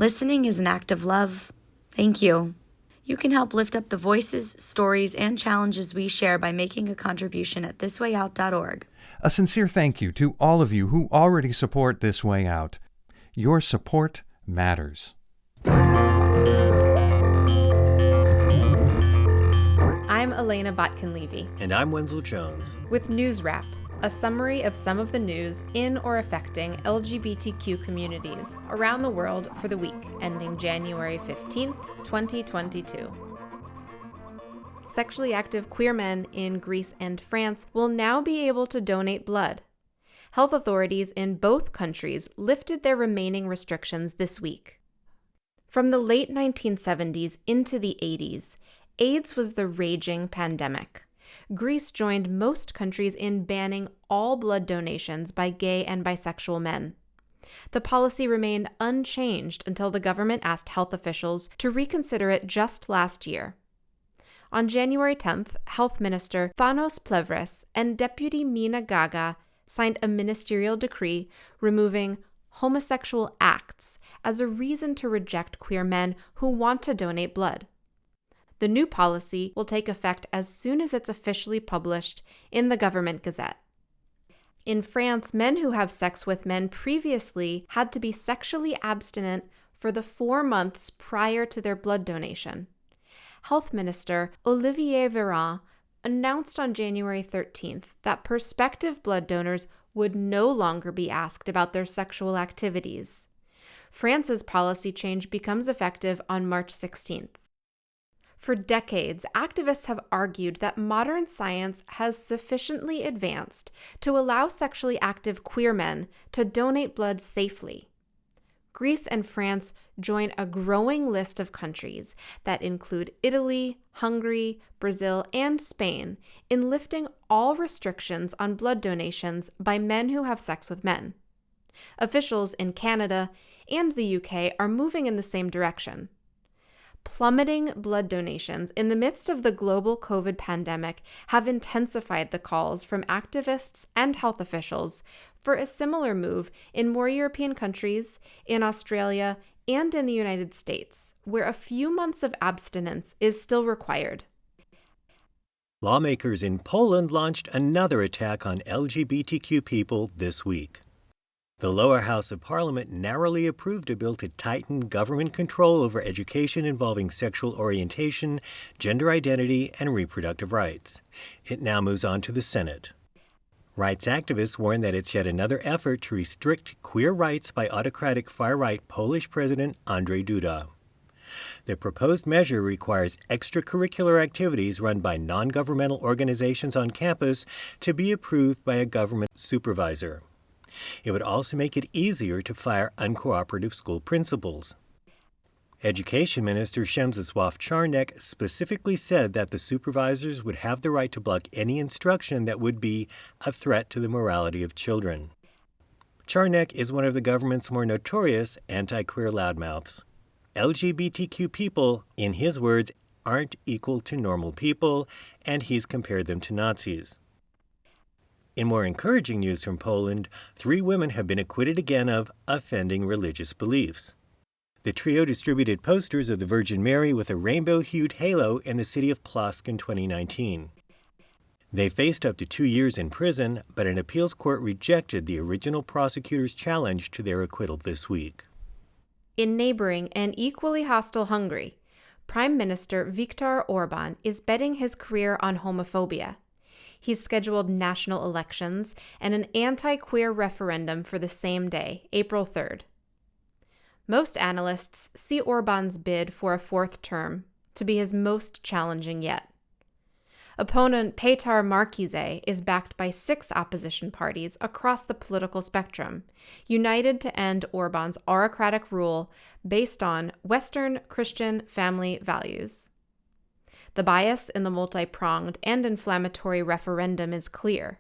Listening is an act of love. Thank you. You can help lift up the voices, stories, and challenges we share by making a contribution at ThisWayOut.org. A sincere thank you to all of you who already support This Way Out. Your support matters. I'm Elena Botkin-Levy. And I'm Wenzel Jones. With NewsWrap, a summary of some of the news in or affecting LGBTQ communities around the world for the week ending January 15th, 2022. Sexually active queer men in Greece and France will now be able to donate blood. Health authorities in both countries lifted their remaining restrictions this week. From the late 1970s into the 80s, AIDS was the raging pandemic. Greece joined most countries in banning all blood donations by gay and bisexual men. The policy remained unchanged until the government asked health officials to reconsider it just last year. On January 10th, Health Minister Thanos Plevris and Deputy Mina Gaga signed a ministerial decree removing homosexual acts as a reason to reject queer men who want to donate blood. The new policy will take effect as soon as it's officially published in the Government Gazette. In France, men who have sex with men previously had to be sexually abstinent for the 4 months prior to their blood donation. Health Minister Olivier Véran announced on January 13th that prospective blood donors would no longer be asked about their sexual activities. France's policy change becomes effective on March 16th. For decades, activists have argued that modern science has sufficiently advanced to allow sexually active queer men to donate blood safely. Greece and France join a growing list of countries that include Italy, Hungary, Brazil, and Spain in lifting all restrictions on blood donations by men who have sex with men. Officials in Canada and the UK are moving in the same direction. Plummeting blood donations in the midst of the global COVID pandemic have intensified the calls from activists and health officials for a similar move in more European countries, in Australia, and in the United States, where a few months of abstinence is still required. Lawmakers in Poland launched another attack on LGBTQ people this week. The lower house of parliament narrowly approved a bill to tighten government control over education involving sexual orientation, gender identity, and reproductive rights. It now moves on to the Senate. Rights activists warn that it's yet another effort to restrict queer rights by autocratic far-right Polish President Andrzej Duda. The proposed measure requires extracurricular activities run by non-governmental organizations on campus to be approved by a government supervisor. It would also make it easier to fire uncooperative school principals. Education Minister Przemysław Czarnek specifically said that the supervisors would have the right to block any instruction that would be a threat to the morality of children. Czarnek is one of the government's more notorious anti-queer loudmouths. LGBTQ people, in his words, aren't equal to normal people, and he's compared them to Nazis. In more encouraging news from Poland, 3 women have been acquitted again of offending religious beliefs. The trio distributed posters of the Virgin Mary with a rainbow-hued halo in the city of Plock in 2019. They faced up to 2 years in prison, but an appeals court rejected the original prosecutor's challenge to their acquittal this week. In neighboring and equally hostile Hungary, Prime Minister Viktor Orban is betting his career on homophobia. He's scheduled national elections and an anti-queer referendum for the same day, April 3rd. Most analysts see Orban's bid for a 4th term to be his most challenging yet. Opponent Péter Márkizai is backed by 6 opposition parties across the political spectrum, united to end Orban's autocratic rule based on Western Christian family values. The bias in the multi-pronged and inflammatory referendum is clear.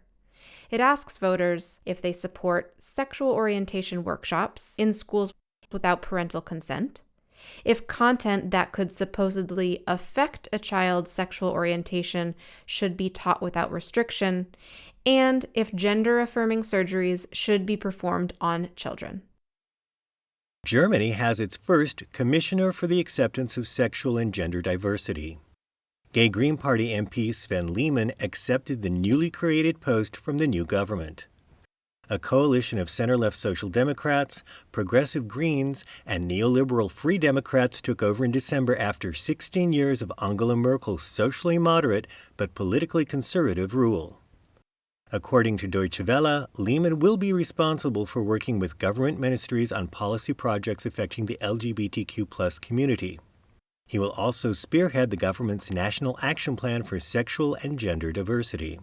It asks voters if they support sexual orientation workshops in schools without parental consent, if content that could supposedly affect a child's sexual orientation should be taught without restriction, and if gender-affirming surgeries should be performed on children. Germany has its first Commissioner for the Acceptance of Sexual and Gender Diversity. Gay Green Party MP Sven Lehmann accepted the newly created post from the new government. A coalition of center-left Social Democrats, progressive Greens, and neoliberal Free Democrats took over in December after 16 years of Angela Merkel's socially moderate but politically conservative rule. According to Deutsche Welle, Lehmann will be responsible for working with government ministries on policy projects affecting the LGBTQ+ community. He will also spearhead the government's National Action Plan for Sexual and Gender Diversity.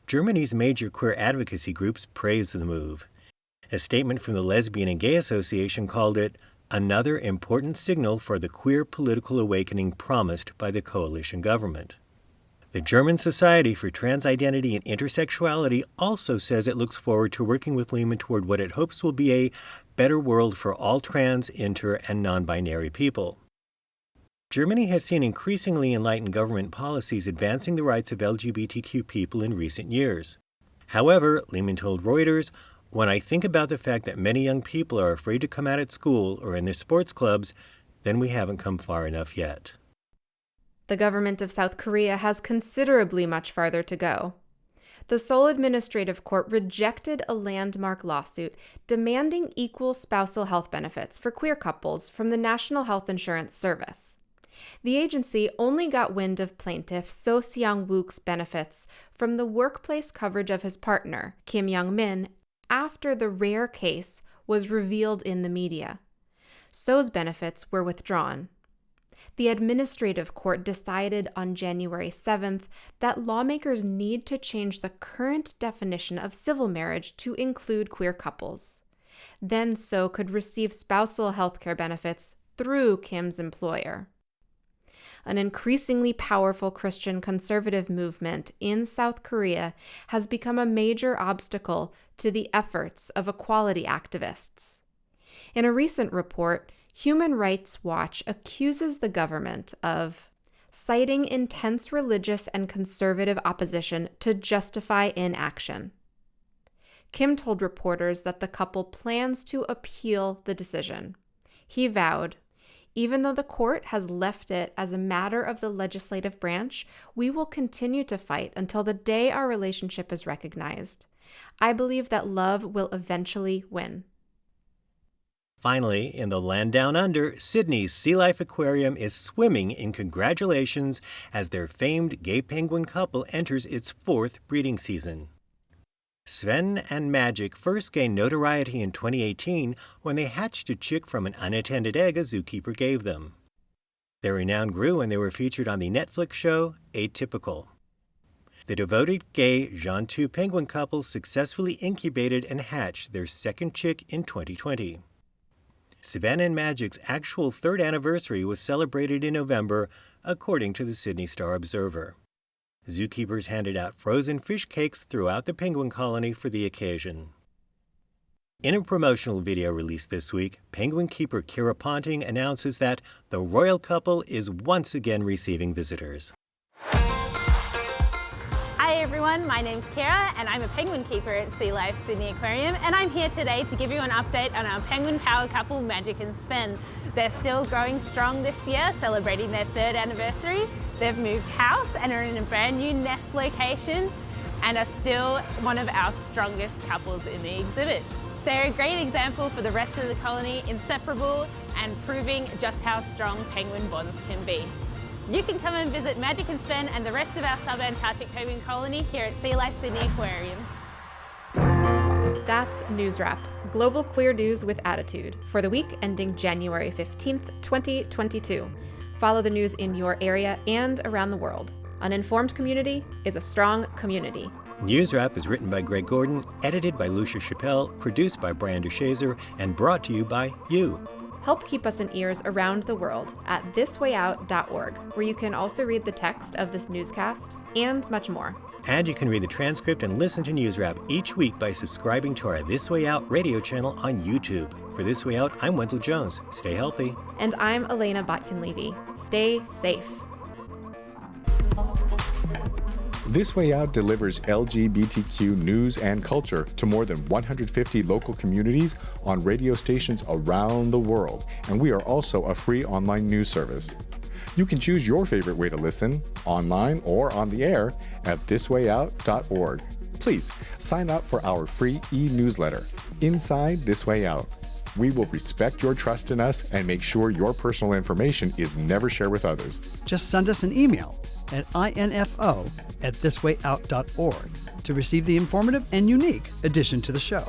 Germany's major queer advocacy groups praised the move. A statement from the Lesbian and Gay Association called it another important signal for the queer political awakening promised by the coalition government. The German Society for Trans Identity and Intersexuality also says it looks forward to working with Lehmann toward what it hopes will be a better world for all trans, inter, and non-binary people. Germany has seen increasingly enlightened government policies advancing the rights of LGBTQ people in recent years. However, Lehmann told Reuters, "When I think about the fact that many young people are afraid to come out at school or in their sports clubs, then we haven't come far enough yet." The government of South Korea has considerably much farther to go. The Seoul Administrative Court rejected a landmark lawsuit demanding equal spousal health benefits for queer couples from the National Health Insurance Service. The agency only got wind of plaintiff So Seong-wook's benefits from the workplace coverage of his partner, Kim Young-min, after the rare case was revealed in the media. So's benefits were withdrawn. The administrative court decided on January 7th that lawmakers need to change the current definition of civil marriage to include queer couples. Then So could receive spousal health care benefits through Kim's employer. An increasingly powerful Christian conservative movement in South Korea has become a major obstacle to the efforts of equality activists. In a recent report, Human Rights Watch accuses the government of citing intense religious and conservative opposition to justify inaction. Kim told reporters that the couple plans to appeal the decision. He vowed, "Even though the court has left it as a matter of the legislative branch, we will continue to fight until the day our relationship is recognized. I believe that love will eventually win." Finally, in the land down under, Sydney's Sea Life Aquarium is swimming in congratulations as their famed gay penguin couple enters its 4th breeding season. Sven and Magic first gained notoriety in 2018 when they hatched a chick from an unattended egg a zookeeper gave them. Their renown grew when they were featured on the Netflix show Atypical. The devoted gay Gentoo penguin couple successfully incubated and hatched their second chick in 2020. Sven and Magic's actual 3rd anniversary was celebrated in November, according to the Sydney Star Observer. Zookeepers handed out frozen fish cakes throughout the penguin colony for the occasion. In a promotional video released this week, penguin keeper Kira Ponting announces that the royal couple is once again receiving visitors. Hi everyone, my name's Kira and I'm a penguin keeper at Sea Life Sydney Aquarium, and I'm here today to give you an update on our penguin power couple Magic and Sven. They're still growing strong this year, celebrating their 3rd anniversary. They've moved house and are in a brand new nest location and are still one of our strongest couples in the exhibit. They're a great example for the rest of the colony, inseparable and proving just how strong penguin bonds can be. You can come and visit Magic and Sven and the rest of our subantarctic penguin colony here at Sea Life Sydney Aquarium. That's NewsWrap, global queer news with attitude, for the week ending January 15th, 2022. Follow the news in your area and around the world. An informed community is a strong community. NewsWrap is written by Greg Gordon, edited by Lucia Chappelle, produced by Brian DeShazer, and brought to you by you. Help keep us in ears around the world at ThisWayOut.org, where you can also read the text of this newscast and much more. And you can read the transcript and listen to NewsWrap each week by subscribing to our This Way Out radio channel on YouTube. For This Way Out, I'm Wenzel Jones. Stay healthy. And I'm Elena Botkin-Levy. Stay safe. This Way Out delivers LGBTQ news and culture to more than 150 local communities on radio stations around the world, and we are also a free online news service. You can choose your favorite way to listen, online or on the air, at ThisWayOut.org. Please sign up for our free e-newsletter, Inside This Way Out. We will respect your trust in us and make sure your personal information is never shared with others. Just send us an email at info@thiswayout.org to receive the informative and unique addition to the show.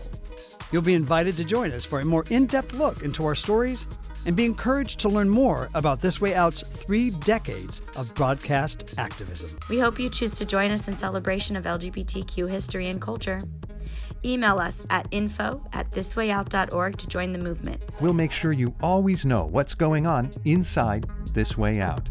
You'll be invited to join us for a more in-depth look into our stories and be encouraged to learn more about This Way Out's 3 decades of broadcast activism. We hope you choose to join us in celebration of LGBTQ history and culture. Email us at info@thiswayout.org to join the movement. We'll make sure you always know what's going on inside This Way Out.